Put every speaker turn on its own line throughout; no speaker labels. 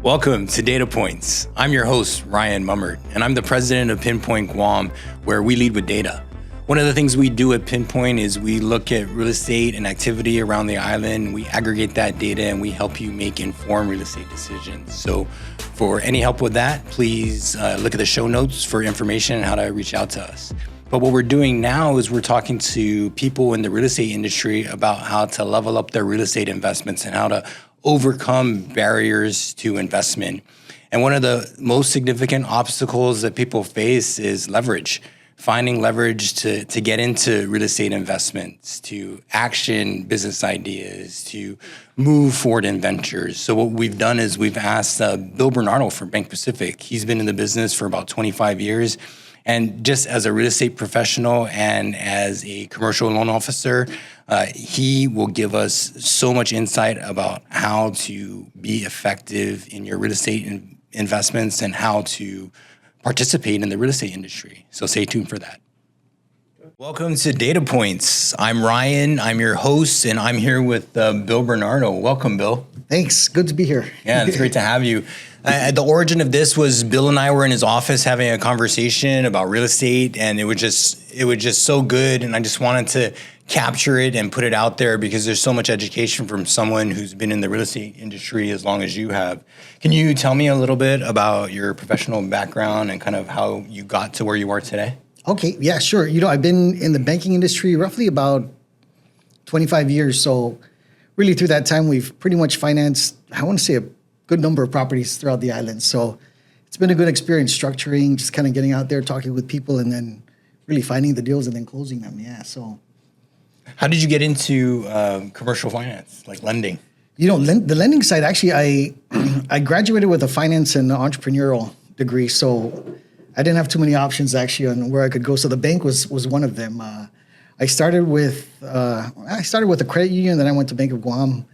Welcome to Data Points. I'm your host, Ryan Mummert, and I'm the president of Pinpoint Guam, where we lead with data. One of the things we do at Pinpoint is we look at real estate and activity around the island. We aggregate that data and we help you make informed real estate decisions. So for any help with that, please look at the show notes for information on how to reach out to us. But what we're doing now is we're talking to people in the real estate industry about how to level up their real estate investments and how to overcome barriers to investment. And one of the most significant obstacles that people face is leverage. Finding leverage to get into real estate investments, to action business ideas, to move forward in ventures. So what we've done is we've asked Bill Bernardo from BankPacific. He's been in the business for about 25 years. And just as a real estate professional and as a commercial loan officer, he will give us so much insight about how to be effective in your real estate investments and how to participate in the real estate industry. So stay tuned for that. Welcome to Data Points. I'm Ryan, I'm your host, and I'm here with Bill Bernardo. Welcome, Bill.
Thanks, good to be here.
Yeah, it's great to have you. The origin of this was Bill and I were in his office having a conversation about real estate, and it was just so good, and I just wanted to capture it and put it out there because there's so much education from someone who's been in the real estate industry as long as you have. Can you tell me a little bit about your professional background and kind of how you got to where you are today?
Okay, yeah, sure. I've been in the banking industry roughly about 25 years, so really through that time we've pretty much financed, I want to say, a good number of properties throughout the island. So it's been a good experience structuring, just kind of getting out there, talking with people, and then really finding the deals and then closing them. Yeah. So,
how did you get into commercial finance, like lending?
The lending side, actually, I graduated with a finance and entrepreneurial degree, so I didn't have too many options actually on where I could go. So the bank was one of them. I started with a credit union, then I went to Bank of Guam,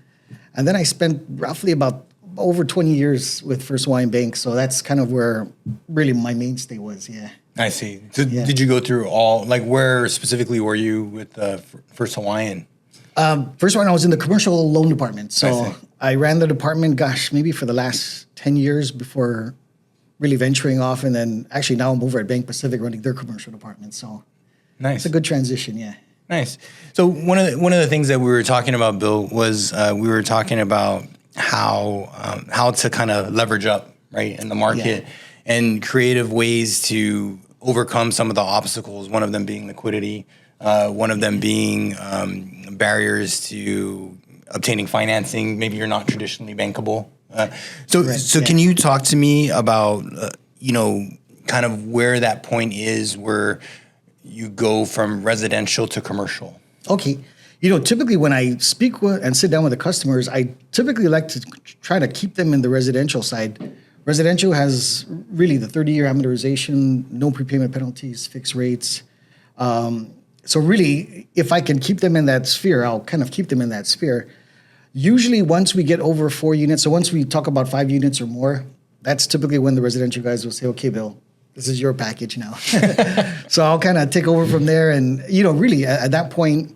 and then I spent roughly about over 20 years with First Hawaiian Bank. So that's kind of where really my mainstay was. Yeah.
I see. So Did you go through all, like where specifically were you with First Hawaiian?
First Hawaiian, I was in the commercial loan department. So I ran the department, maybe for the last 10 years before really venturing off. And then actually now I'm over at BankPacific running their commercial department. So
nice.
It's a good transition, yeah.
Nice. So one of the things that we were talking about, Bill, was we were talking about how to kind of leverage up, right, in the market and creative ways to overcome some of the obstacles, one of them being liquidity, one of them being barriers to obtaining financing. Maybe you're not traditionally bankable. Can you talk to me about, kind of where that point is where you go from residential to commercial?
Okay. Typically when I speak with and sit down with the customers, I typically like to try to keep them in the residential side. Residential has really the 30-year amortization, no prepayment penalties, fixed rates. So really, if I can keep them in that sphere, I'll kind of keep them in that sphere. Usually once we get over 4 units, so once we talk about 5 units or more, that's typically when the residential guys will say, okay, Bill, this is your package now. So I'll kind of take over from there. And, really at that point,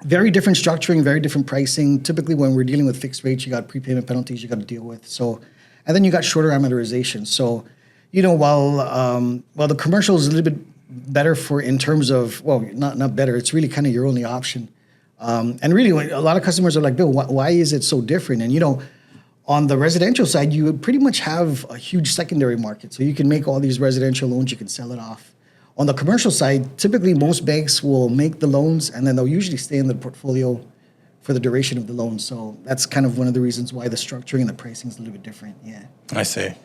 very different structuring, very different pricing. Typically when we're dealing with fixed rates, you got prepayment penalties you got to deal with. So, and then you got shorter amortization. So, while the commercial is a little bit better in terms of, well, not better, it's really kind of your only option. And really when a lot of customers are like, Bill, why is it so different? And, on the residential side, you would pretty much have a huge secondary market. So you can make all these residential loans, you can sell it off. On the commercial side, typically most banks will make the loans and then they'll usually stay in the portfolio for the duration of the loan. So that's kind of one of the reasons why the structuring and the pricing is a little bit different. Yeah.
I see.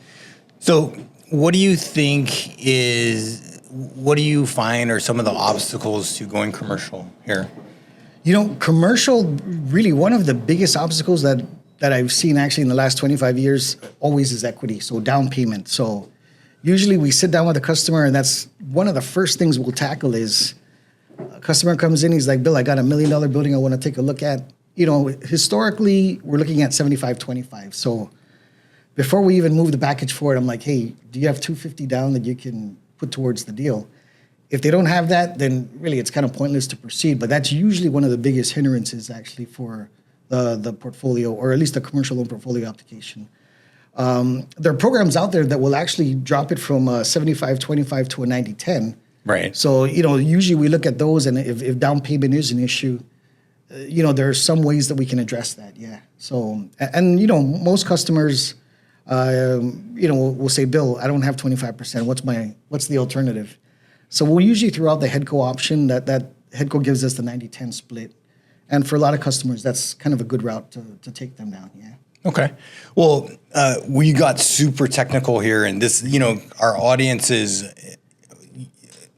So what do you find are some of the obstacles to going commercial here?
Commercial, really one of the biggest obstacles that I've seen actually in the last 25 years always is equity. So down payment. So usually we sit down with a customer and that's one of the first things we'll tackle is a customer comes in, he's like, Bill, I got $1 million building I want to take a look at. Historically, we're looking at 75-25. So before we even move the package forward, I'm like, hey, do you have $250 down that you can put towards the deal? If they don't have that, then really it's kind of pointless to proceed. But that's usually one of the biggest hindrances actually for the portfolio, or at least the commercial loan portfolio application. There are programs out there that will actually drop it from a 75-25 to a 90-10.
Right.
So, usually we look at those, and if down payment is an issue, there are some ways that we can address that. Yeah. So, and most customers, will say, Bill, I don't have 25%. What's the alternative? So we'll usually throw out the HEDCO option. That HEDCO gives us the 90-10 split. And for a lot of customers, that's kind of a good route to take them down. Yeah.
Okay. Well, we got super technical here, and this, our audience is,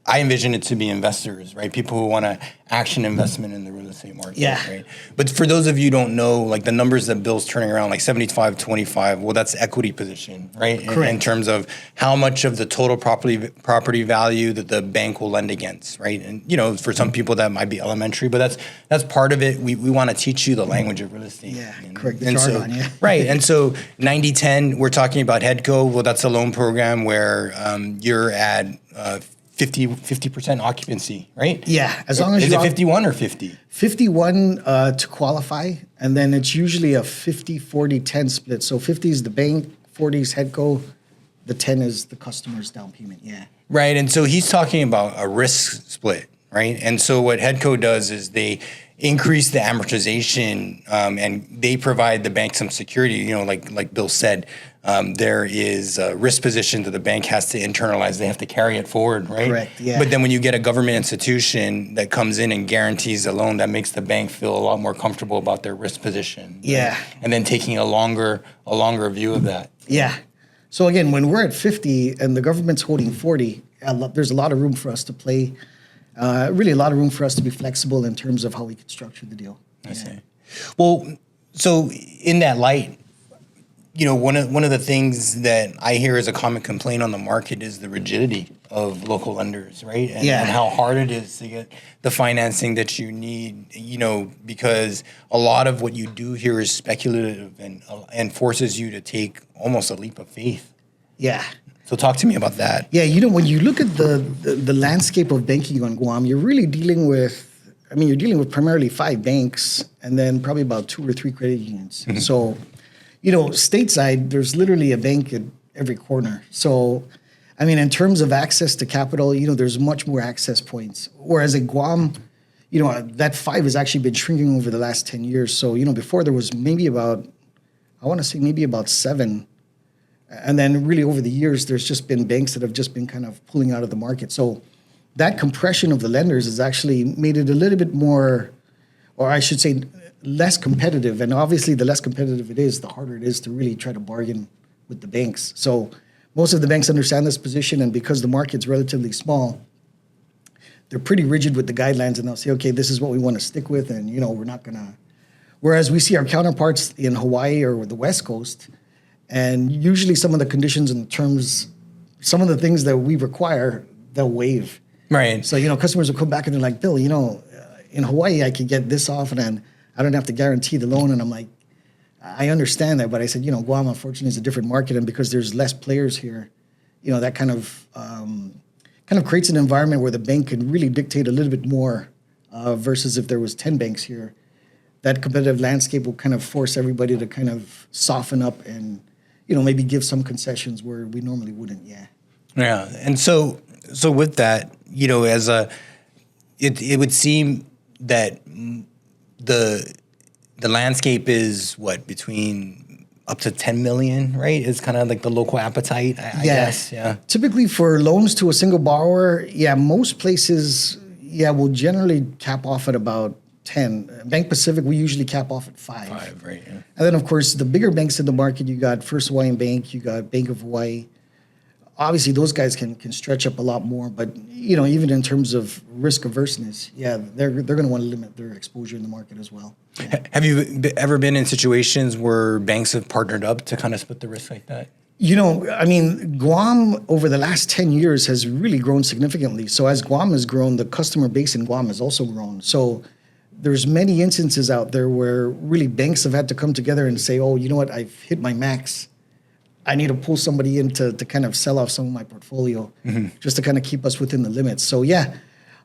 I envision it to be investors, right? People who want to action investment in the real estate market,
yeah.
Right? But for those of you who don't know, like the numbers that Bill's turning around, like 75-25, well, that's equity position, right?
Correct.
In terms of how much of the total property value that the bank will lend against, right? And, for some people that might be elementary, but that's part of it. We want to teach you the language of real estate.
Yeah, correct. The jargon, yeah.
Right. And so 90-10, we're talking about HEDCO. Well, that's a loan program where you're at 50% occupancy, right?
Yeah, as long as
is it 51 or 50?
51 to qualify, and then it's usually a 50-40-10 split. So 50 is the bank, 40 is HEDCO, the 10 is the customer's down payment. Yeah.
Right, and so he's talking about a risk split, right? And so what HEDCO does is they increase the amortization, and they provide the bank some security. Like Bill said, there is a risk position that the bank has to internalize. They have to carry it forward, right?
Correct, yeah.
But then when you get a government institution that comes in and guarantees a loan, that makes the bank feel a lot more comfortable about their risk position.
Yeah.
Right? And then taking a longer view of that.
Yeah. So again, when we're at 50 and the government's holding 40, there's a lot of room for us to play. Really a lot of room for us to be flexible in terms of how we can structure the deal.
I see. Well, so in that light, one of the things that I hear as a common complaint on the market is the rigidity of local lenders, right? And how hard it is to get the financing that you need, because a lot of what you do here is speculative and forces you to take almost a leap of faith.
Yeah.
So talk to me about that.
Yeah, when you look at the landscape of banking on Guam, you're really dealing with primarily 5 banks and then probably about 2 or 3 credit unions. Mm-hmm. So, stateside, there's literally a bank at every corner. So, in terms of access to capital, there's much more access points. Whereas in Guam, that 5 has actually been shrinking over the last 10 years. So, before there was maybe about 7. And then really over the years, there's just been banks that have just been kind of pulling out of the market. So that compression of the lenders has actually made it a little bit more, or I should say, less competitive. And obviously, the less competitive it is, the harder it is to really try to bargain with the banks. So most of the banks understand this position, and because the market's relatively small, they're pretty rigid with the guidelines, and they'll say, okay, this is what we want to stick with, and we're not going to. Whereas we see our counterparts in Hawaii or the West Coast, and usually some of the conditions and terms, some of the things that we require, they'll waive.
Right.
So, customers will come back and they're like, Bill, in Hawaii, I could get this off and then I don't have to guarantee the loan. And I'm like, I understand that. But I said, Guam, unfortunately, is a different market. And because there's less players here, that kind of creates an environment where the bank can really dictate a little bit more versus if there was 10 banks here. That competitive landscape will kind of force everybody to kind of soften up and maybe give some concessions where we normally wouldn't. Yeah.
Yeah. And so with that, it would seem that the landscape is between up to 10 million, right? Is kind of like the local appetite, I guess. Yeah.
Typically for loans to a single borrower, most places, will generally cap off at about 10. BankPacific, we usually cap off at 5.
5, right. Yeah.
And then, of course, the bigger banks in the market, you got First Hawaiian Bank, you got Bank of Hawaii. Obviously, those guys can stretch up a lot more. But, even in terms of risk averseness, they're going to want to limit their exposure in the market as well. Yeah.
Have you ever been in situations where banks have partnered up to kind of split the risk like that?
Guam over the last 10 years has really grown significantly. So as Guam has grown, the customer base in Guam has also grown. So there's many instances out there where really banks have had to come together and say, oh, you know what, I've hit my max. I need to pull somebody in to kind of sell off some of my portfolio just to kind of keep us within the limits. So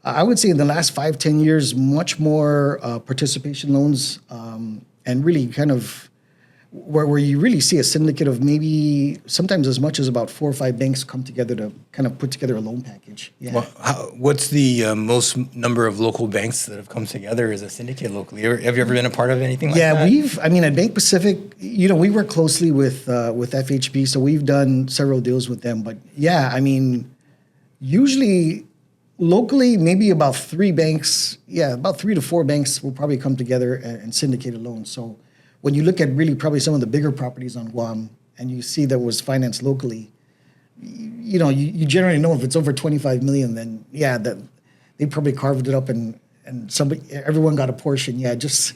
I would say in the last 5-10 years, much more participation loans. And and really kind of where you really see a syndicate of maybe sometimes as much as about 4 or 5 banks come together to kind of put together a loan package. Yeah.
Well, what's the most number of local banks that have come together as a syndicate locally? Have you ever been a part of anything like that?
Yeah, I mean, at BankPacific, we work closely with FHB, so we've done several deals with them. But yeah, I mean, usually locally, maybe about 3 banks, about 3 to 4 banks will probably come together and syndicate a loan. So when you look at really probably some of the bigger properties on Guam and you see that was financed locally, you generally know if it's over 25 million, then that they probably carved it up and everyone got a portion, just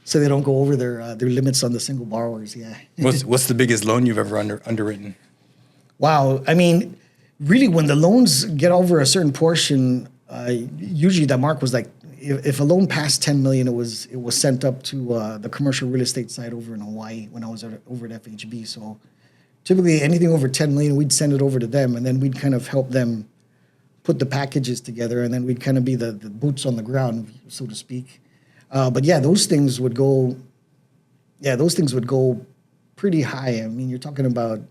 so they don't go over their limits on the single borrowers.
What's the biggest loan you've ever underwritten?
Wow, I mean, really when the loans get over a certain portion, usually that mark was like, if a loan passed 10 million, it was sent up to the commercial real estate side over in Hawaii when I was over at FHB. So typically anything over 10 million, we'd send it over to them, and then we'd kind of help them put the packages together, and then we'd kind of be the boots on the ground, so to speak. But those things would go pretty high. I mean, you're talking about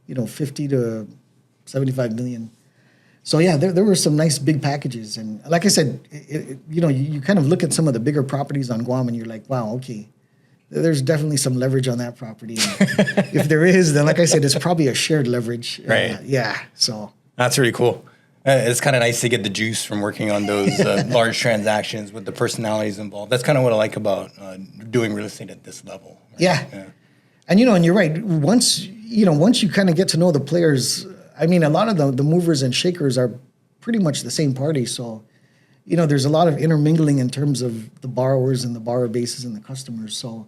50 to 75 million. So there were some nice big packages, and like I said, you kind of look at some of the bigger properties on Guam, and you're like, wow, okay, there's definitely some leverage on that property. If there is, then like I said, it's probably a shared leverage.
Right.
So
that's really cool. It's kind of nice to get the juice from working on those large transactions with the personalities involved. That's kind of what I like about doing real estate at this level. Right?
Yeah. And and you're right. Once you kind of get to know the players. I mean, a lot of the movers and shakers are pretty much the same party. So, there's a lot of intermingling in terms of the borrowers and the borrower bases and the customers. So,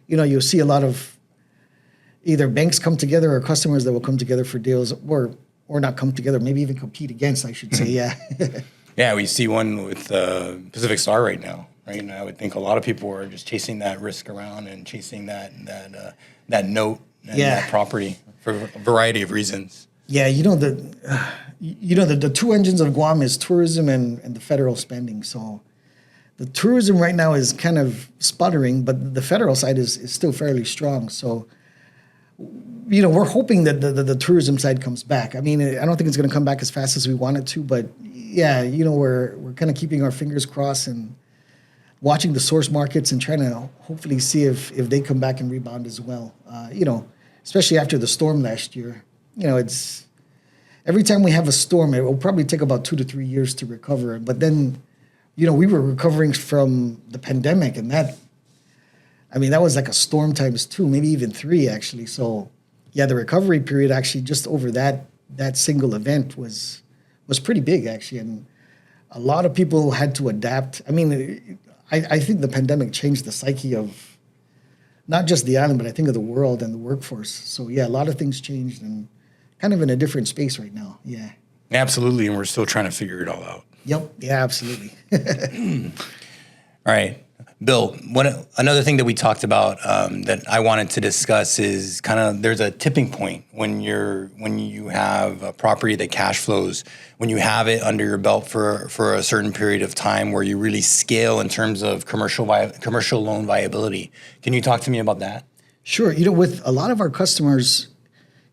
you'll see a lot of either banks come together or customers that will come together for deals or not come together, maybe even compete against, I should say. Yeah.
Yeah, we see one with Pacific Star right now, right? And I would think a lot of people are just chasing that risk around and chasing that note and that property for a variety of reasons.
Yeah, the 2 engines of Guam is tourism and the federal spending. So the tourism right now is kind of sputtering, but the federal side is still fairly strong. So, we're hoping that the tourism side comes back. I mean, I don't think it's going to come back as fast as we want it to, but we're kind of keeping our fingers crossed and watching the source markets and trying to hopefully see if they come back and rebound as well. Especially after the storm last year. It's every time we have a storm, it will probably take about 2 to 3 years to recover. But then, we were recovering from the pandemic, and that was like a storm times 2, maybe even 3 actually. So, the recovery period actually just over that single event was pretty big actually, and a lot of people had to adapt. I mean, I think the pandemic changed the psyche of not just the island, but I think of the world and the workforce. So a lot of things changed and kind of in a different space right now. Yeah.
Absolutely. And we're still trying to figure it all out.
Yep. Yeah, absolutely.
All right. Bill, another thing that we talked about that I wanted to discuss is kind of there's a tipping point when you have a property that cash flows, when you have it under your belt for a certain period of time where you really scale in terms of commercial loan viability. Can you talk to me about that?
Sure. With a lot of our customers,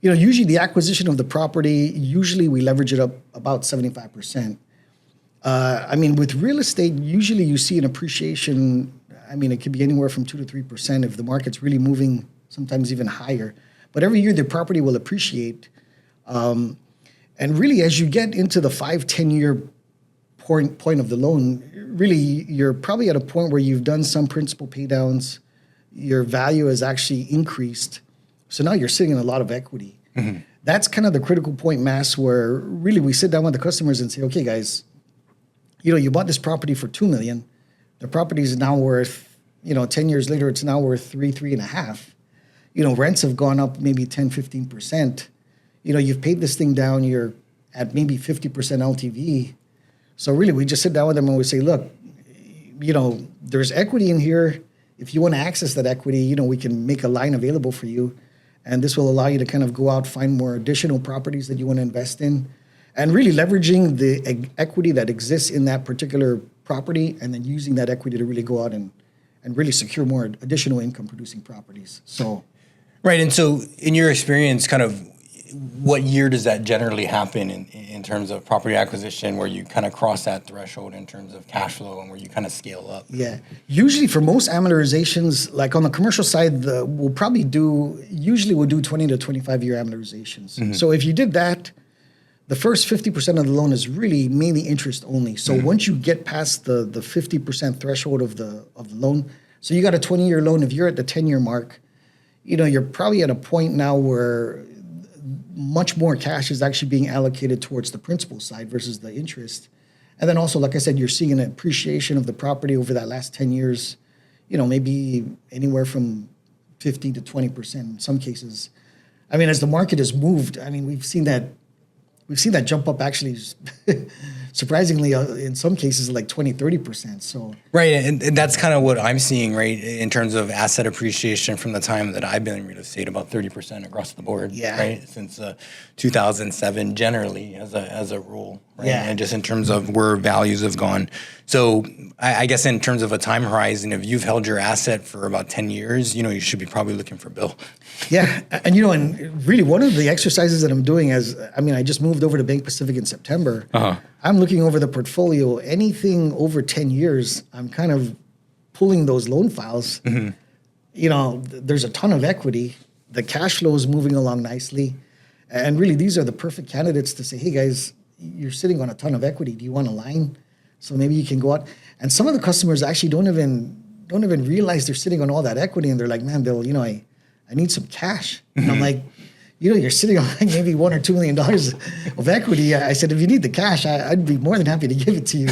usually the acquisition of the property, usually we leverage it up about 75%. With real estate, usually you see an appreciation. It could be anywhere from 2 to 3% if the market's really moving, sometimes even higher. But every year the property will appreciate. And really, as you get into the 5-10 year point of the loan, really you're probably at a point where you've done some principal pay downs. Your value has actually increased. So now you're sitting in a lot of equity. Mm-hmm. That's kind of the critical point mass where really we sit down with the customers and say, okay, guys, you bought this property for $2 million. The property is now worth, 10 years later, it's now worth 3.5. Rents have gone up maybe 10, 15%. You've paid this thing down. You're at maybe 50% LTV. So really, we just sit down with them and we say, look, there's equity in here. If you want to access that equity, we can make a line available for you. And this will allow you to kind of go out, find more additional properties that you want to invest in. And really leveraging the equity that exists in that particular property and then using that equity to really go out and and really secure more additional income producing properties. So,
right. And so in your experience, kind of what year does that generally happen in terms of property acquisition, where you kind of cross that threshold in terms of cash flow and where you kind of scale up?
Yeah. Usually for most amortizations, like on the commercial side, we'll do 20 to 25 year amortizations. Mm-hmm. So if you did that, the first 50% of the loan is really mainly interest only. So once you get past the 50% threshold of the loan, so you got a 20-year loan, if you're at the 10-year mark, you're probably at a point now where much more cash is actually being allocated towards the principal side versus the interest. And then also, like I said, you're seeing an appreciation of the property over that last 10 years, maybe anywhere from 15 to 20% in some cases. I mean, as the market has moved, I mean, we've seen that jump up actually surprisingly in some cases like 20, 30%. So
right, and that's kind of what I'm seeing, right, in terms of asset appreciation from the time that I've been in real estate, about 30% across the board, right, since 2007 generally as a rule, right, and just in terms of where values have gone. So I guess in terms of a time horizon, if you've held your asset for about 10 years, you should be probably looking for Bill.
Yeah, and and really one of the exercises that I'm doing I just moved over to BankPacific in September. I'm looking over the portfolio. Anything over 10 years, I'm kind of pulling those loan files. Mm-hmm. There's a ton of equity. The cash flow is moving along nicely. And really, these are the perfect candidates to say, hey, guys, you're sitting on a ton of equity. Do you want a line? So maybe you can go out. And some of the customers actually don't even realize they're sitting on all that equity. And they're like, man, Bill, I need some cash. Mm-hmm. And I'm like, you're sitting on like maybe $1 or $2 million of equity. I said, if you need the cash, I'd be more than happy to give it to you.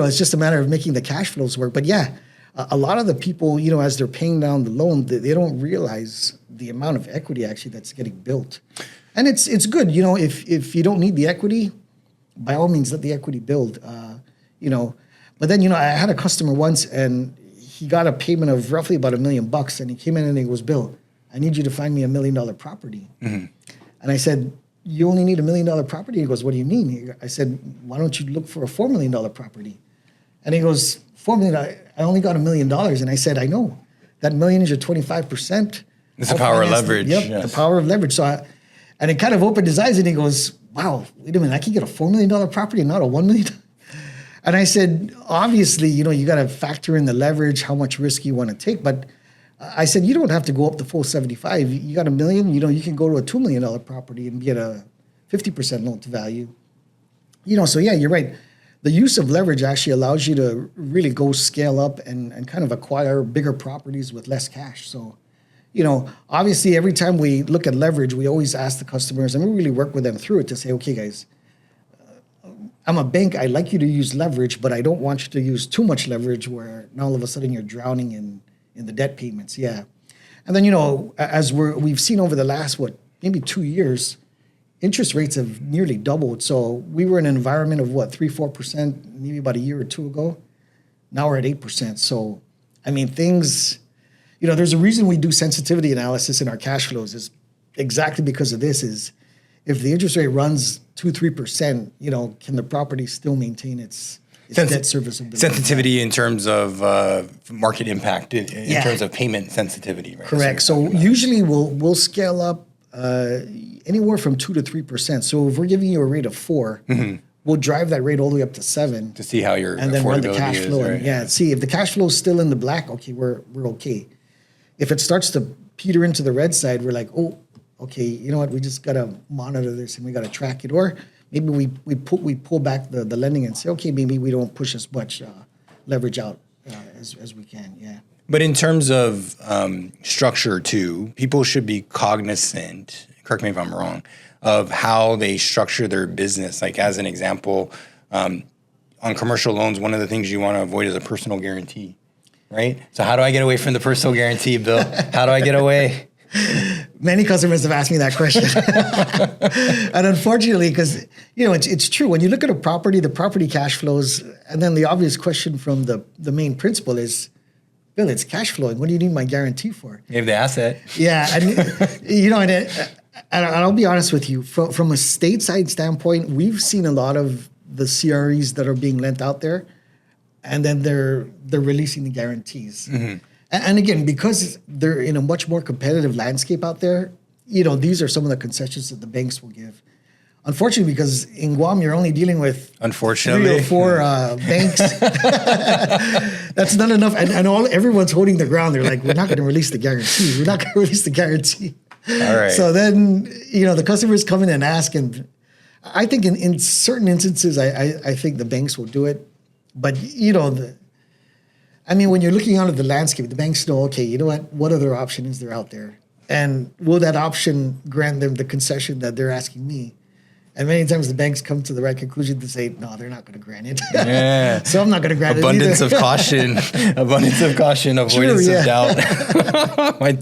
It's just a matter of making the cash flows work. But yeah, a lot of the people, as they're paying down the loan, they don't realize the amount of equity actually that's getting built. And it's good, if you don't need the equity, by all means, let the equity build, But then, I had a customer once and he got a payment of roughly about $1 million, and he came in and he goes, Bill, I need you to find me $1 million property. Mm-hmm. And I said, you only need $1 million property? He goes, what do you mean? I said, why don't you look for a $4 million property? And he goes, $4 million, I only got $1 million. And I said, I know. That $1 million is your 25%.
It's the power of leverage.
The power of leverage. And it kind of opened his eyes and he goes, wow, wait a minute, I can get a $4 million property and not a $1 million? And I said, obviously, you got to factor in the leverage, how much risk you want to take. But I said, you don't have to go up the full 75. You got $1 million, you can go to a $2 million property and get a 50% loan to value. So yeah, you're right. The use of leverage actually allows you to really go scale up and kind of acquire bigger properties with less cash. So, obviously every time we look at leverage, we always ask the customers, and we really work with them through it to say, okay, guys, I'm a bank. I like you to use leverage, but I don't want you to use too much leverage where now all of a sudden you're drowning in the debt payments. Yeah. And then, as we've seen over the last, maybe 2 years, interest rates have nearly doubled. So we were in an environment of 3-4% maybe about a year or two ago. Now we're at 8%. So, I mean, things, there's a reason we do sensitivity analysis in our cash flows is exactly because of this is if the interest rate runs 2-3%, can the property still maintain its debt serviceability?
Sensitivity in terms of market impact, in terms of payment sensitivity, right?
Correct. So usually we'll scale up anywhere from 2 to 3%. So if we're giving you a rate of 4, we'll drive that rate all the way up to 7
to see how your
and then run the cash
is,
flow.
right?
And see if the cash flow is still in the black. Okay, we're okay. If it starts to peter into the red side, we're like, oh, okay, you know what? We just gotta monitor this and we gotta track it. Or maybe we pull back the lending and say, okay, maybe we don't push as much leverage out as we can. Yeah.
But in terms of structure too, people should be cognizant, correct me if I'm wrong, of how they structure their business. Like as an example, on commercial loans, one of the things you want to avoid is a personal guarantee, right? So how do I get away from the personal guarantee, Bill? How do I get away?
Many customers have asked me that question. And unfortunately, because, it's true. When you look at a property, the property cash flows, and then the obvious question from the main principal is, Bill, it's cash flowing. What do you need my guarantee for?
You have the asset.
Yeah. And I'll be honest with you, from a stateside standpoint, we've seen a lot of the CREs that are being lent out there. and then they're releasing the guarantees. And again, because they're in a much more competitive landscape out there, these are some of the concessions that the banks will give. Unfortunately, because in Guam, you're only dealing with 3 or 4 banks. That's not enough. And everyone's holding their ground. They're like, we're not going to release the guarantee. We're not going to release the guarantee.
All right.
So then, the customers come in and ask. And I think in certain instances, I think the banks will do it. But, when you're looking out at the landscape, the banks know, okay, you know what other option is there out there? And will that option grant them the concession that they're asking me? And many times the banks come to the right conclusion to say, no, they're not going to grant it.
Yeah.
So I'm not going to grant
Abundance
it
of caution. Abundance of caution, avoidance of doubt. my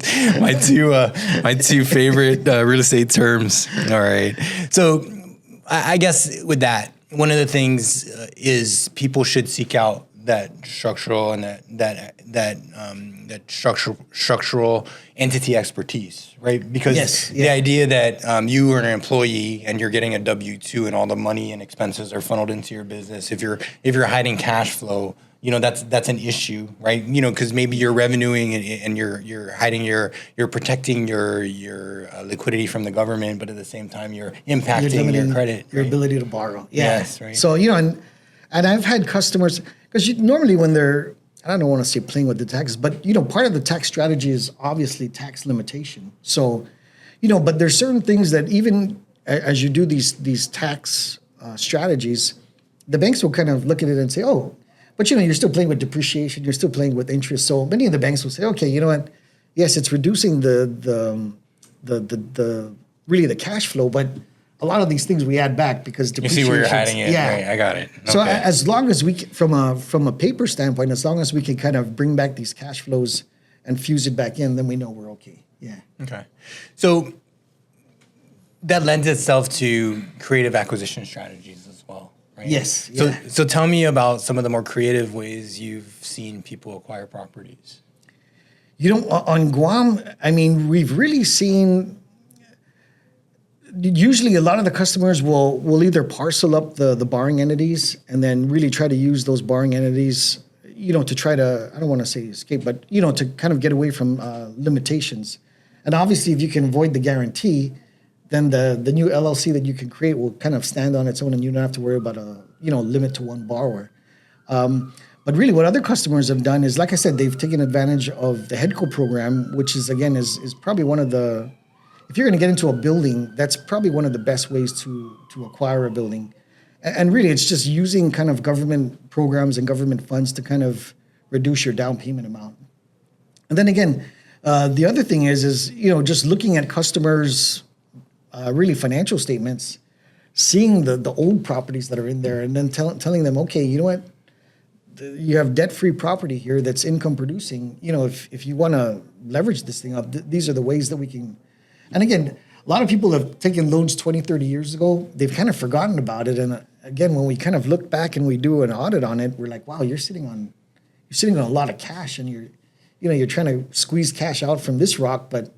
two favorite real estate terms. All right. So I guess with that, one of the things is people should seek out that structural and that structural entity expertise, right? Because the idea that you are an employee and you're getting a W-2 and all the money and expenses are funneled into your business. If you're hiding cash flow, that's an issue, right? Because maybe you're revenuing and you're hiding you're protecting your liquidity from the government, but at the same time you're impacting your credit,
your ability to borrow.
Yeah. Yes, right.
So and I've had customers. Because normally when they're, I don't want to say playing with the taxes, but, part of the tax strategy is obviously tax limitation. So, but there's certain things that even as you do these tax strategies, the banks will kind of look at it and say, oh, but, you're still playing with depreciation, you're still playing with interest. So many of the banks will say, okay, you know what? Yes, it's reducing the really the cash flow, but a lot of these things we add back because
you see where you're hiding it. Yeah, right, I got it. Okay.
So as long as we, from a paper standpoint, as long as we can kind of bring back these cash flows and fuse it back in, then we know we're okay. Yeah.
Okay. So that lends itself to creative acquisition strategies as well, right?
Yes.
So tell me about some of the more creative ways you've seen people acquire properties.
On Guam, we've really seen. Usually, a lot of the customers will either parcel up the borrowing entities and then really try to use those borrowing entities, to try to, I don't want to say escape, but, to kind of get away from limitations. And obviously, if you can avoid the guarantee, then the new LLC that you can create will kind of stand on its own and you don't have to worry about a, limit to one borrower. But really what other customers have done is, like I said, they've taken advantage of the HEDCO program, which is, again, is probably one of the, if you're going to get into a building, that's probably one of the best ways to acquire a building. And really, it's just using kind of government programs and government funds to kind of reduce your down payment amount. And then again, the other thing is just looking at customers' really financial statements, seeing the old properties that are in there, and then telling them, okay, you know what, you have debt-free property here that's income producing. If you want to leverage this thing up, these are the ways that we can. And again, a lot of people have taken loans 20, 30 years ago. They've kind of forgotten about it. And again, when we kind of look back and we do an audit on it, we're like, wow, you're sitting on a lot of cash, and you're trying to squeeze cash out from this rock, but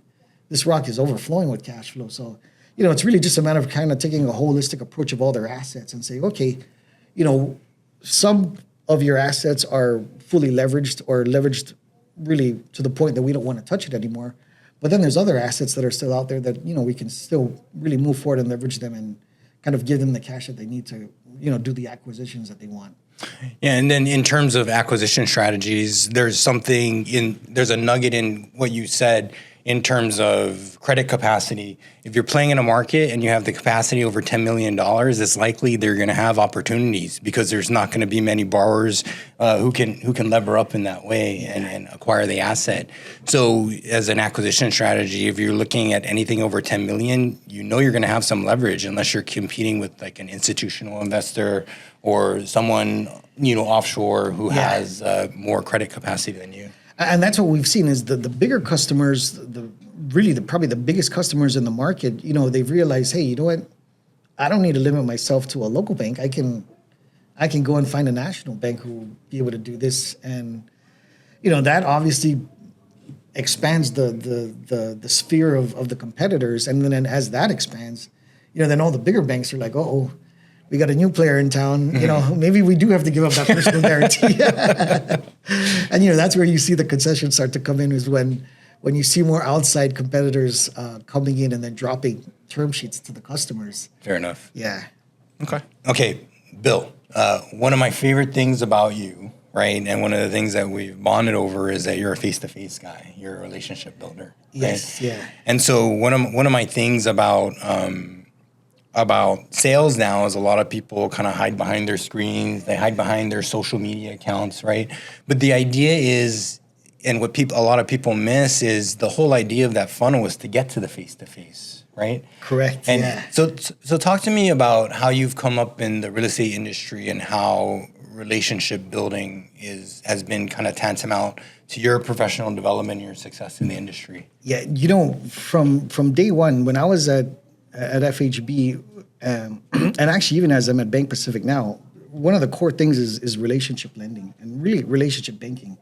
this rock is overflowing with cash flow. So, it's really just a matter of kind of taking a holistic approach of all their assets and saying, okay, some of your assets are fully leveraged or leveraged really to the point that we don't want to touch it anymore. But then there's other assets that are still out there that, we can still really move forward and leverage them and kind of give them the cash that they need to, do the acquisitions that they want.
Yeah, and then in terms of acquisition strategies, there's a nugget in what you said in terms of credit capacity. If you're playing in a market and you have the capacity over $10 million, it's likely they're going to have opportunities because there's not going to be many borrowers who can lever up in that way and acquire the asset. So as an acquisition strategy, if you're looking at anything over 10 million, you're going to have some leverage unless you're competing with like an institutional investor or someone, offshore who has more credit capacity than you.
And that's what we've seen is the bigger customers, probably the biggest customers in the market, they've realized, hey, you know what? I don't need to limit myself to a local bank. I can go and find a national bank who will be able to do this. And, that obviously expands the sphere of the competitors. And then as that expands, then all the bigger banks are like, oh, we got a new player in town. You know, maybe we do have to give up that personal guarantee. And, you know, that's where you see the concessions start to come in, is when you see more outside competitors coming in and then dropping term sheets to the customers.
Fair enough.
Yeah.
Okay, Bill, one of my favorite things about you, right, and one of the things that we've bonded over is that you're a face-to-face guy. You're a relationship builder.
Yes,
right?
yeah.
And so one of my things about sales now is a lot of people kind of hide behind their screens. They hide behind their social media accounts, right? But the idea is, and what a lot of people miss is the whole idea of that funnel is to get to the face-to-face, right?
Correct.
And
yeah.
so talk to me about how you've come up in the real estate industry and how relationship building has been kind of tantamount to your professional development and your success in the industry.
Yeah, you know, from day one, when I was at FHB, and actually even as I'm at BankPacific now, one of the core things is relationship lending and really relationship banking.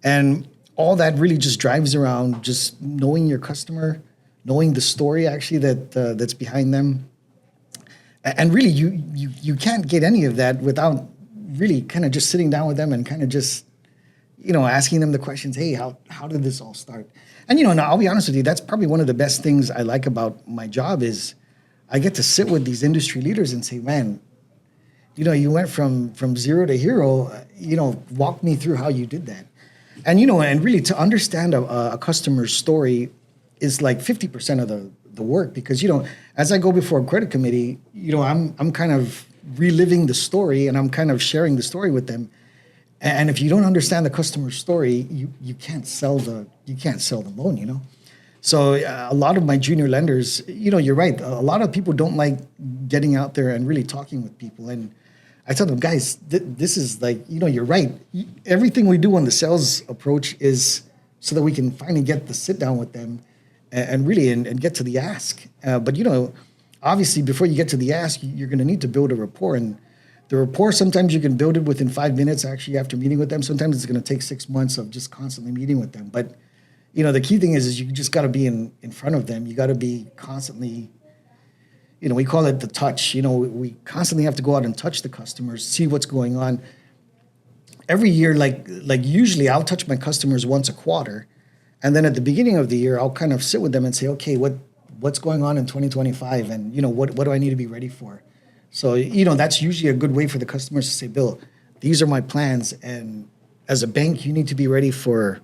And all that really just drives around just knowing your customer, knowing the story actually that's behind them. And really, you can't get any of that without really kind of just sitting down with them and kind of just, you know, asking them the questions, hey, how did this all start? And, you know, now I'll be honest with you, that's probably one of the best things I like about my job is I get to sit with these industry leaders and say, man, you know, you went from zero to hero, you know, walk me through how you did that. And, you know, and really to understand a customer's story is like 50% of the work, because, you know, as I go before a credit committee, you know, I'm kind of reliving the story and I'm kind of sharing the story with them. And if you don't understand the customer's story, you can't sell the loan, you know. So a lot of my junior lenders, you know, you're right. A lot of people don't like getting out there and really talking with people. And I tell them, guys, this is like, you know, you're right. Everything we do on the sales approach is so that we can finally get the sit down with them and really and get to the ask. But, you know, obviously before you get to the ask, you're going to need to build a rapport. And the rapport, sometimes you can build it within 5 minutes actually after meeting with them. Sometimes it's going to take 6 months of just constantly meeting with them. But, you know, the key thing is you just got to be in front of them. You got to be constantly, you know, we call it the touch. You know, we constantly have to go out and touch the customers, see what's going on. Every year, like usually I'll touch my customers once a quarter. And then at the beginning of the year, I'll kind of sit with them and say, okay, what's going on in 2025? And, you know, what do I need to be ready for? So, you know, that's usually a good way for the customers to say, Bill, these are my plans. And as a bank, you need to be ready for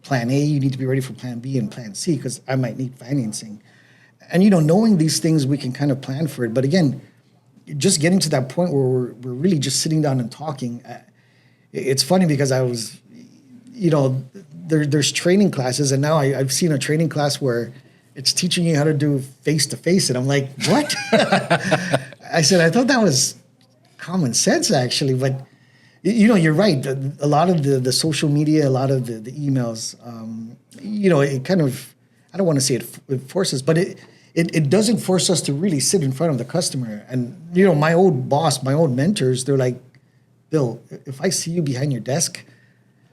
plan A, you need to be ready for plan B and plan C, because I might need financing. And, you know, knowing these things, we can kind of plan for it. But again, just getting to that point where we're really just sitting down and talking. It's funny because I was, you know, there's training classes, and now I've seen a training class where it's teaching you how to do face-to-face. And I'm like, what? I said, I thought that was common sense, actually. But, you know, you're right. A lot of the social media, a lot of the emails, you know, it kind of, I don't want to say it forces, but it doesn't force us to really sit in front of the customer. And, you know, my old boss, my old mentors, they're like, Bill, if I see you behind your desk,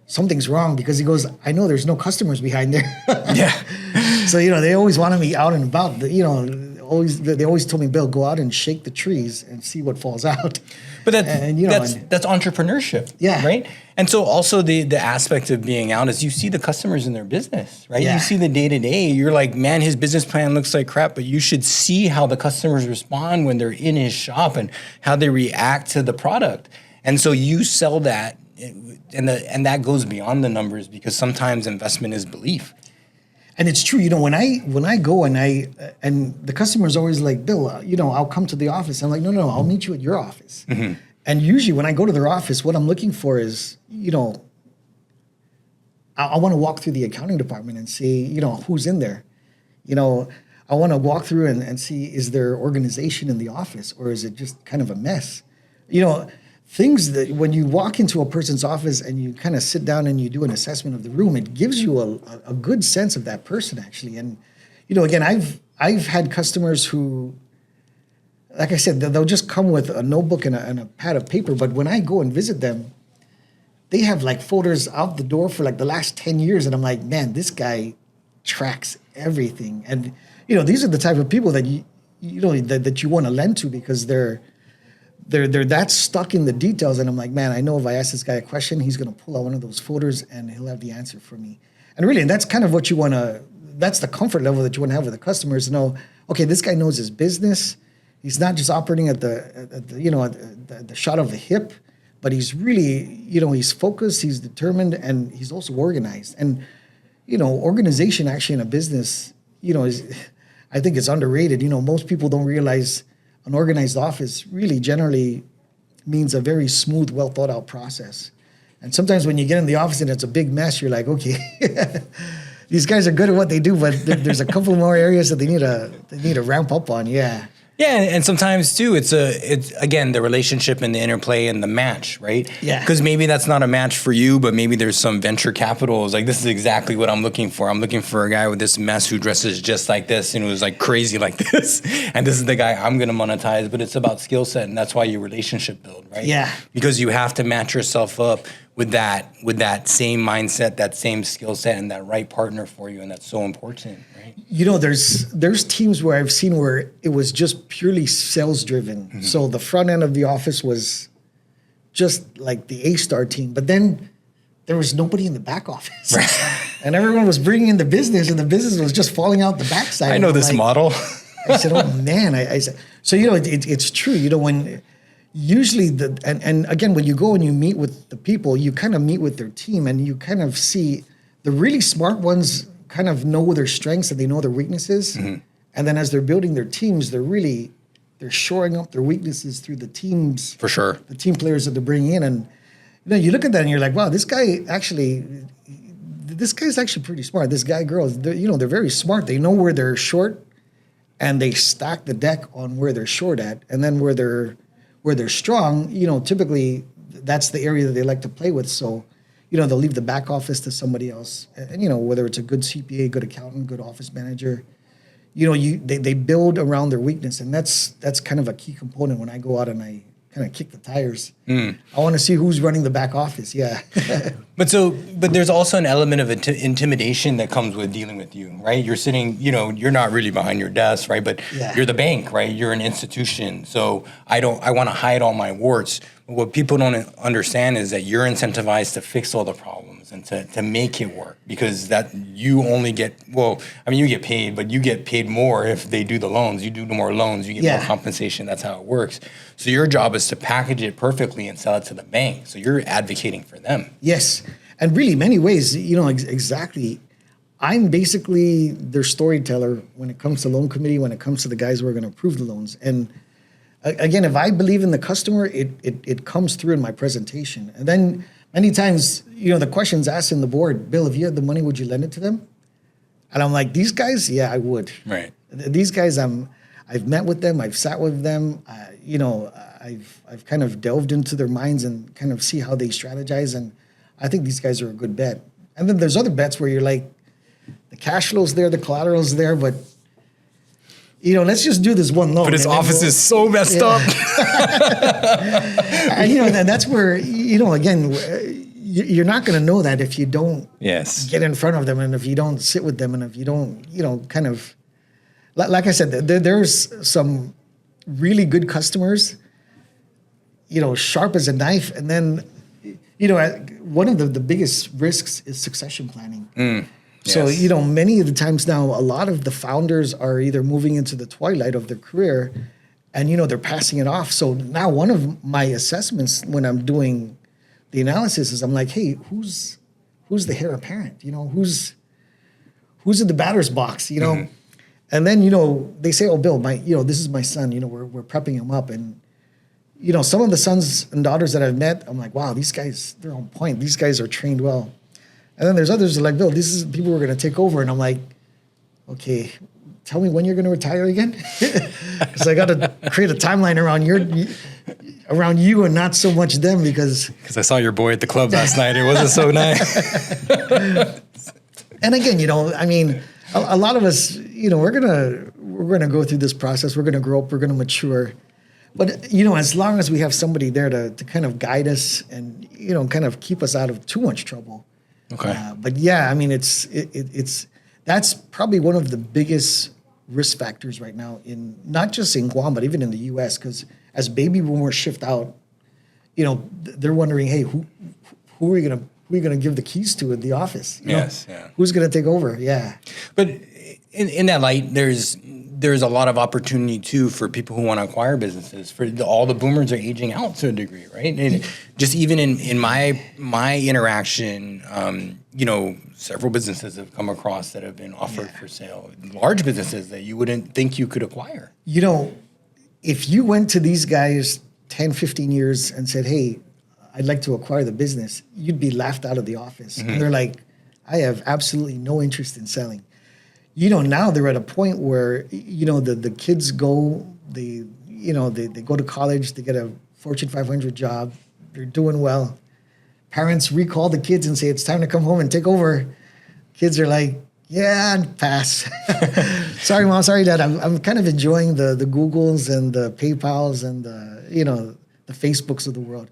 something's wrong, because he goes, I know there's no customers behind there.
Yeah.
So, you know, they always wanted me out and about. You know, they always told me, Bill, go out and shake the trees and see what falls out.
But that's entrepreneurship,
yeah,
right? And so also the aspect of being out is you see the customers in their business, right?
Yeah.
You see the day-to-day. You're like, man, his business plan looks like crap, but you should see how the customers respond when they're in his shop and how they react to the product. And so you sell that, and that goes beyond the numbers, because sometimes investment is belief.
And it's true, you know, when I go and the customer's always like, Bill, you know, I'll come to the office. I'm like, no, I'll meet you at your office. Mm-hmm. And usually when I go to their office, what I'm looking for is, you know, I want to walk through the accounting department and see, you know, who's in there. You know, I want to walk through and see, is there organization in the office, or is it just kind of a mess? You know, things that when you walk into a person's office and you kind of sit down and you do an assessment of the room, it gives you a good sense of that person, actually. And, you know, again, I've had customers who, like I said, they'll just come with a notebook and a pad of paper. But when I go and visit them, they have like folders out the door for like the last 10 years. And I'm like, man, this guy tracks everything. And, you know, these are the type of people that you know, that you want to lend to, because they're they're that stuck in the details, and I'm like, man, I know if I ask this guy a question, he's going to pull out one of those photos and he'll have the answer for me. And really, that's kind of what you want to. That's the comfort level that you want to have with the customers. To know, okay, this guy knows his business. He's not just operating at the shot of the hip, but he's really, he's focused, he's determined, and he's also organized. And organization actually in a business, I think it's underrated. Most people don't realize an organized office really generally means a very smooth, well thought out process. And sometimes when you get in the office and it's a big mess, you're like, okay, these guys are good at what they do, but there's a couple more areas that they need to ramp up on. Yeah.
Yeah, and sometimes too, it's again the relationship and the interplay and the match, right?
Yeah.
Because maybe that's not a match for you, but maybe there's some venture capital. It's like, this is exactly what I'm looking for. I'm looking for a guy with this mess who dresses just like this and who's like crazy like this, and this is the guy I'm going to monetize. But it's about skill set, and that's why you relationship build, right?
Yeah.
Because you have to match yourself up with that same mindset, that same skill set, and that right partner for you, and that's so important, right?
There's teams where I've seen where it was just purely sales driven. Mm-hmm. So the front end of the office was just like the A-star team, but then there was nobody in the back office, right. And everyone was bringing in the business, and the business was just falling out the backside.
I know this model.
I said, "Oh man!" I said, so it's true. When usually and again, when you go and you meet with the people, you kind of meet with their team, and you kind of see the really smart ones kind of know their strengths and they know their weaknesses. Mm-hmm. And then as they're building their teams, they're shoring up their weaknesses through the teams.
For sure.
The team players that they're bringing in. And you look at that and you're like, wow, this guy's actually pretty smart. This guy, girls, they're very smart. They know where they're short, and they stack the deck on where they're short at. And then where they're strong, typically that's the area that they like to play with. So, they'll leave the back office to somebody else. And, whether it's a good CPA, good accountant, good office manager, they build around their weakness. And that's kind of a key component when I go out and I kind of kick the tires. I want to see who's running the back office. Yeah.
But there's also an element of intimidation that comes with dealing with you, right? You're sitting, you're not really behind your desk, right? But You're the bank, right? You're an institution. So I want to hide all my warts. What people don't understand is that you're incentivized to fix all the problems and to make it work, because that you only get, you get paid, but you get paid more if they do the loans. You do more loans, you get more compensation. That's how it works. So your job is to package it perfectly and sell it to the bank. So you're advocating for them.
Yes. And really, many ways, exactly. I'm basically their storyteller when it comes to loan committee, when it comes to the guys who are going to approve the loans. And again, if I believe in the customer, it comes through in my presentation. And then many times, the question's asked in the board, Bill, if you had the money, would you lend it to them? And I'm like, these guys, yeah, I would.
Right.
These guys, I've met with them, I've sat with them, I've kind of delved into their minds and kind of see how they strategize, and I think these guys are a good bet. And then there's other bets where you're like, the cash flow's there, the collateral's there, but let's just do this one loan.
But his office is so messed up.
And and that's where again, you're not going to know that if you don't get in front of them, and if you don't sit with them, and if you don't kind of, like I said, there's some really good customers, sharp as a knife, and then one of the biggest risks is succession planning. So, many of the times now, a lot of the founders are either moving into the twilight of their career, and, they're passing it off. So now one of my assessments when I'm doing the analysis is I'm like, hey, who's the heir apparent? Who's in the batter's box, Mm-hmm. And then, they say, oh, Bill, this is my son, we're prepping him up. And, some of the sons and daughters that I've met, I'm like, wow, these guys, they're on point. These guys are trained well. And then there's others that are like, Bill, this is people who are going to take over. And I'm like, okay, tell me when you're going to retire again. Because I got to create a timeline around you and not so much them, because
I saw your boy at the club last night. It wasn't so nice.
And again, a lot of us, we're gonna go through this process. We're gonna grow up. We're gonna mature. But as long as we have somebody there to kind of guide us and kind of keep us out of too much trouble.
Okay.
But yeah, it's that's probably one of the biggest risk factors right now, in not just in Guam but even in the U.S. Because as baby boomers shift out, they're wondering, hey, who are we gonna give the keys to at the office?
Yes, yeah.
Who's gonna take over? Yeah.
But in that light, there's a lot of opportunity too for people who want to acquire businesses. All the boomers are aging out to a degree, right? And just even in my interaction, several businesses have come across that have been offered for sale. Large businesses that you wouldn't think you could acquire.
If you went to these guys 10, 15 years and said, hey, I'd like to acquire the business, you'd be laughed out of the office. Mm-hmm. And they're like, I have absolutely no interest in selling. Now they're at a point where, the kids go, they go to college, they get a Fortune 500 job, they're doing well. Parents recall the kids and say, it's time to come home and take over. Kids are like, yeah, pass. Sorry, Mom, sorry, Dad. I'm kind of enjoying the Googles and the PayPals and the Facebooks of the world.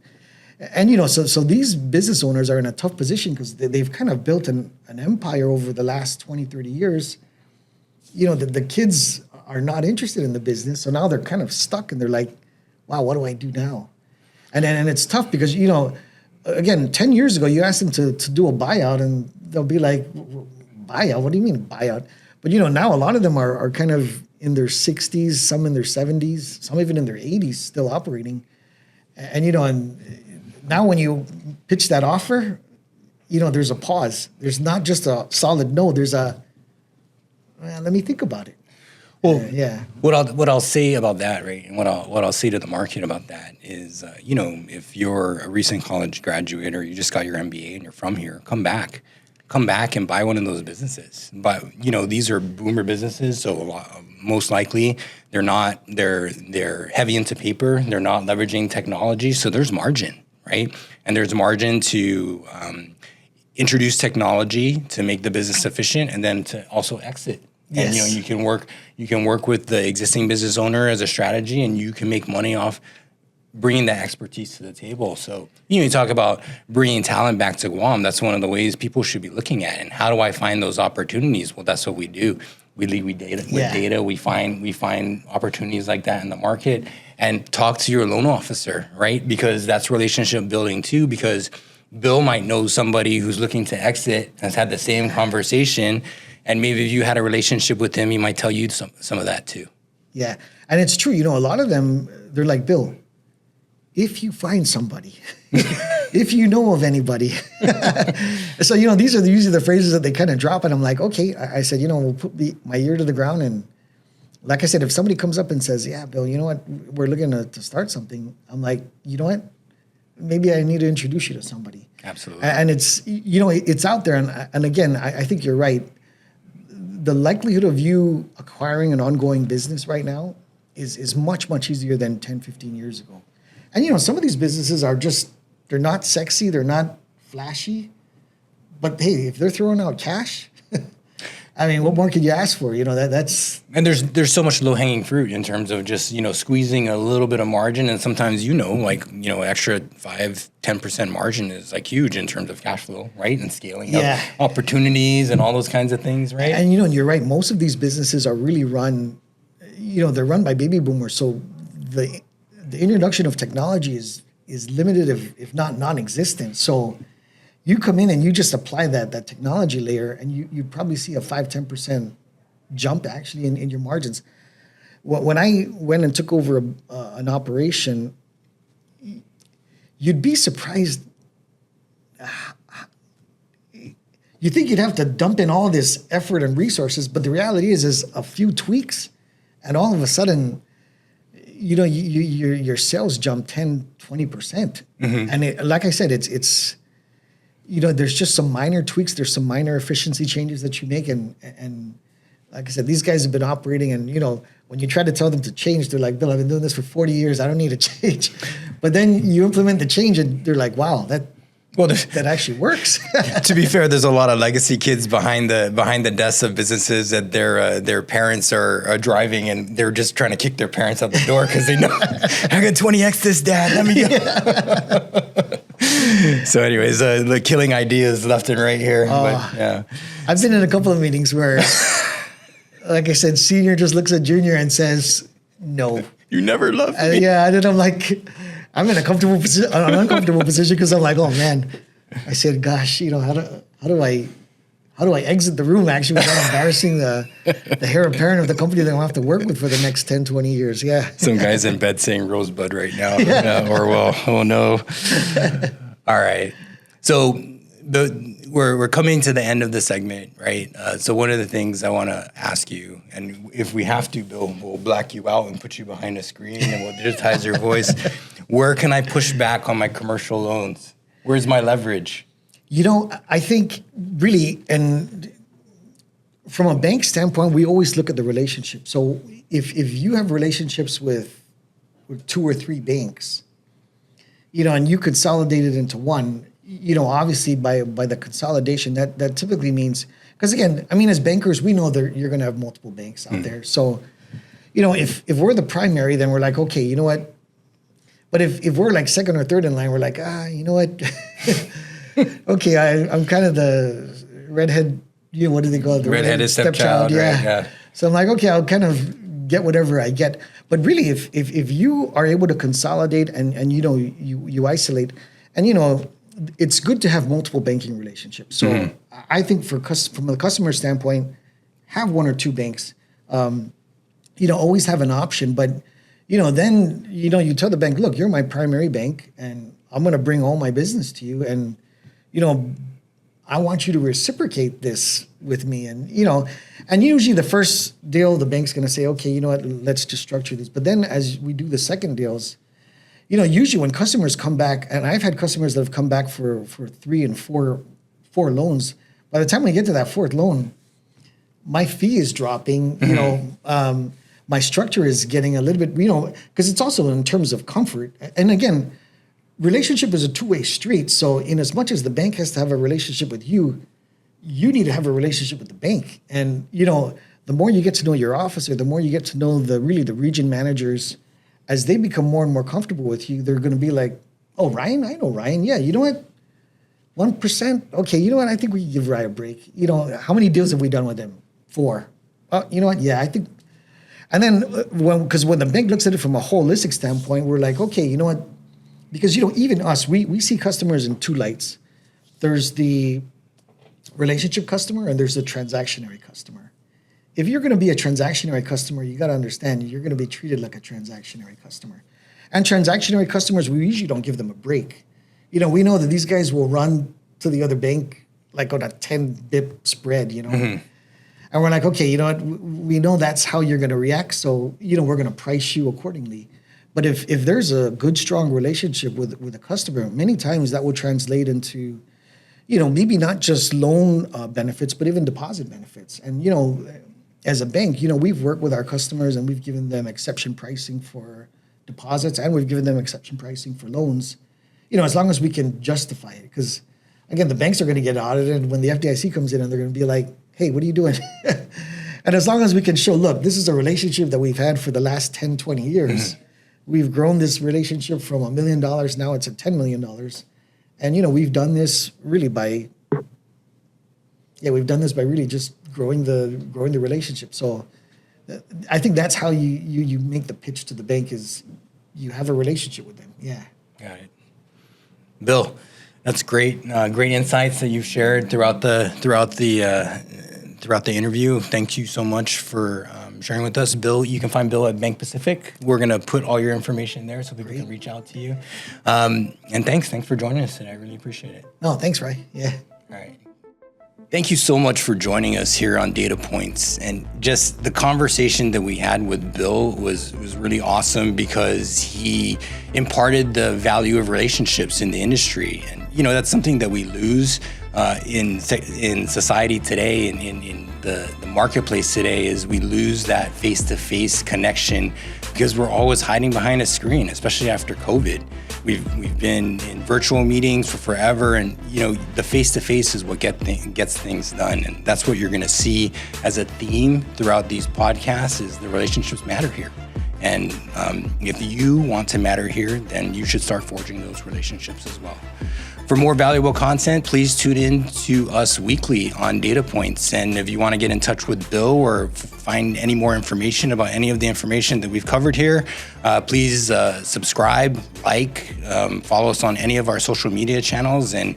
And, so these business owners are in a tough position because they've kind of built an empire over the last 20, 30 years. The kids are not interested in the business. So now they're kind of stuck and they're like, wow, what do I do now? And it's tough because, again, 10 years ago, you ask them to do a buyout and they'll be like, buyout? What do you mean buyout? But, now a lot of them are kind of in their 60s, some in their 70s, some even in their 80s still operating. And, and now when you pitch that offer, there's a pause. There's not just a solid no. There's let me think about it.
Well, yeah. What I'll say about that, right, and what I'll say to the market about that is, if you're a recent college graduate or you just got your MBA and you're from here, come back and buy one of those businesses. But these are boomer businesses, so most likely they're heavy into paper. They're not leveraging technology, so there's margin, right? And there's margin to introduce technology to make the business efficient, and then to also exit. Yes. And you can work with the existing business owner as a strategy, and you can make money off bringing that expertise to the table. So you talk about bringing talent back to Guam. That's one of the ways people should be looking at. And how do I find those opportunities? Well, that's what we do. We lead with data. With data, we find opportunities like that in the market, and talk to your loan officer, right? Because that's relationship building too. Because Bill might know somebody who's looking to exit, has had the same conversation. And maybe if you had a relationship with him, he might tell you some of that too. Yeah.
And it's true. A lot of them, they're like, Bill, if you find somebody, if you know of anybody. So, these are usually the phrases that they kind of drop. And I'm like, okay. I said, we'll put my ear to the ground. And like I said, if somebody comes up and says, yeah, Bill, you know what, we're looking to start something. I'm like, you know what? Maybe I need to introduce you to somebody.
Absolutely.
And it's, it's out there. And again, I think you're right. The likelihood of you acquiring an ongoing business right now is much, much easier than 10, 15 years ago. And, some of these businesses are they're not sexy, they're not flashy, but hey, if they're throwing out cash, I mean, what more could you ask for? That's...
And there's so much low-hanging fruit in terms of just, squeezing a little bit of margin. And sometimes, extra 5-10% margin is like huge in terms of cash flow, right? And scaling up opportunities and all those kinds of things, right?
And, you're right. Most of these businesses are really run, they're run by baby boomers. So the introduction of technology is limited, if not non-existent. So you come in and you just apply that technology layer, and you probably see a 5-10% jump actually in your margins. When I went and took over an operation, you'd be surprised. You think you'd have to dump in all this effort and resources, but the reality is a few tweaks, and all of a sudden, your sales jump 10, 20%. Mm-hmm. And like I said, it's there's just some minor tweaks. There's some minor efficiency changes that you make. And like I said, these guys have been operating, and, when you try to tell them to change, they're like, Bill, I've been doing this for 40 years. I don't need to change. But then you implement the change and they're like, wow, that actually works.
To be fair, there's a lot of legacy kids behind the desks of businesses that their parents are driving, and they're just trying to kick their parents out the door because they know, I got 20x this, Dad. Let me go. So anyways, the killing ideas left and right here. But, yeah.
I've been in a couple of meetings where, like I said, senior just looks at junior and says, no.
You never loved me.
Yeah, and then I'm like, I'm in a comfortable position, an uncomfortable position, because I'm like, oh man. I said, gosh, how do I exit the room actually without embarrassing the heir apparent of the company that I'll have to work with for the next 10, 20 years? Yeah.
Some guy's in bed saying Rosebud right now. Yeah. Or, well, oh no. All right. So we're coming to the end of the segment, right? So one of the things I want to ask you, and if we have to, Bill, we'll black you out and put you behind a screen and we'll digitize your voice. Where can I push back on my commercial loans? Where's my leverage?
I think really, and from a bank standpoint, we always look at the relationship. So if you have relationships with 2 or 3 banks, and you consolidate it into one, obviously by the consolidation, that typically means, because again, I mean, as bankers, we know that you're going to have multiple banks out there. So, if we're the primary, then we're like, okay, you know what? But if we're like second or third in line, we're like, you know what? Okay, I'm kind of the redhead, what do they call it? The
redheaded stepchild,
yeah.
Right? Yeah.
So I'm like, okay, I'll kind of get whatever I get. But really, if you are able to consolidate and you isolate, and it's good to have multiple banking relationships. So I think from a customer standpoint, have 1 or 2 banks. Always have an option, but then you tell the bank, look, you're my primary bank, and I'm going to bring all my business to you, and I want you to reciprocate this with me, and usually the first deal, the bank's going to say, okay, you know what, let's just structure this. But then as we do the second deals, usually when customers come back, and I've had customers that have come back for 3 and 4 loans. By the time we get to that 4th loan, my fee is dropping. My structure is getting a little bit, because it's also in terms of comfort. And again, relationship is a 2-way street. So in as much as the bank has to have a relationship with you, you need to have a relationship with the bank. And, the more you get to know your officer, the more you get to know the region managers, as they become more and more comfortable with you, they're going to be like, oh, Ryan, I know Ryan. Yeah, you know what? 1%. Okay, you know what? I think we can give Ryan a break. How many deals have we done with him? 4. You know what? Yeah, I think. And then because when the bank looks at it from a holistic standpoint, we're like, okay, you know what? Because, even us, we see customers in 2 lights. There's the relationship customer and there's the transactionary customer. If you're going to be a transactionary customer, you got to understand you're going to be treated like a transactionary customer. And transactionary customers, we usually don't give them a break. We know that these guys will run to the other bank like on a 10 bip spread, And we're like, okay, you know what? We know that's how you're going to react. So, we're going to price you accordingly. But if there's a good, strong relationship with a customer, many times that will translate into, maybe not just loan benefits, but even deposit benefits. And, as a bank, we've worked with our customers and we've given them exception pricing for deposits and we've given them exception pricing for loans, as long as we can justify it. Because, again, the banks are going to get audited when the FDIC comes in and they're going to be like, hey, what are you doing? And as long as we can show, look, this is a relationship that we've had for the last 10, 20 years. We've grown this relationship from $1 million, now it's at $10 million. And, we've done this really by really just growing the relationship. So I think that's how you make the pitch to the bank is you have a relationship with them. Yeah.
Got it. Bill, that's great. Great insights that you've shared throughout the interview. Thank you so much for sharing with us. Bill, you can find Bill at BankPacific. We're going to put all your information there so people can reach out to you. And thanks for joining us today. I really appreciate it.
No, thanks, Ray. Yeah.
All right. Thank you so much for joining us here on Data Points. And just the conversation that we had with Bill was really awesome because he imparted the value of relationships in the industry. And, that's something that we lose in society today, in the marketplace today, is we lose that face-to-face connection because we're always hiding behind a screen, especially after COVID. We've been in virtual meetings for forever, and the face-to-face is what gets things done, and that's what you're going to see as a theme throughout these podcasts is the relationships matter here. And if you want to matter here, then you should start forging those relationships as well. For more valuable content, please tune in to us weekly on Data Points. And if you want to get in touch with Bill or find any more information about any of the information that we've covered here, please subscribe, follow us on any of our social media channels, and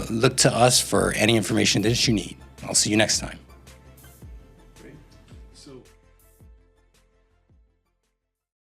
look to us for any information that you need. I'll see you next time.
Great. So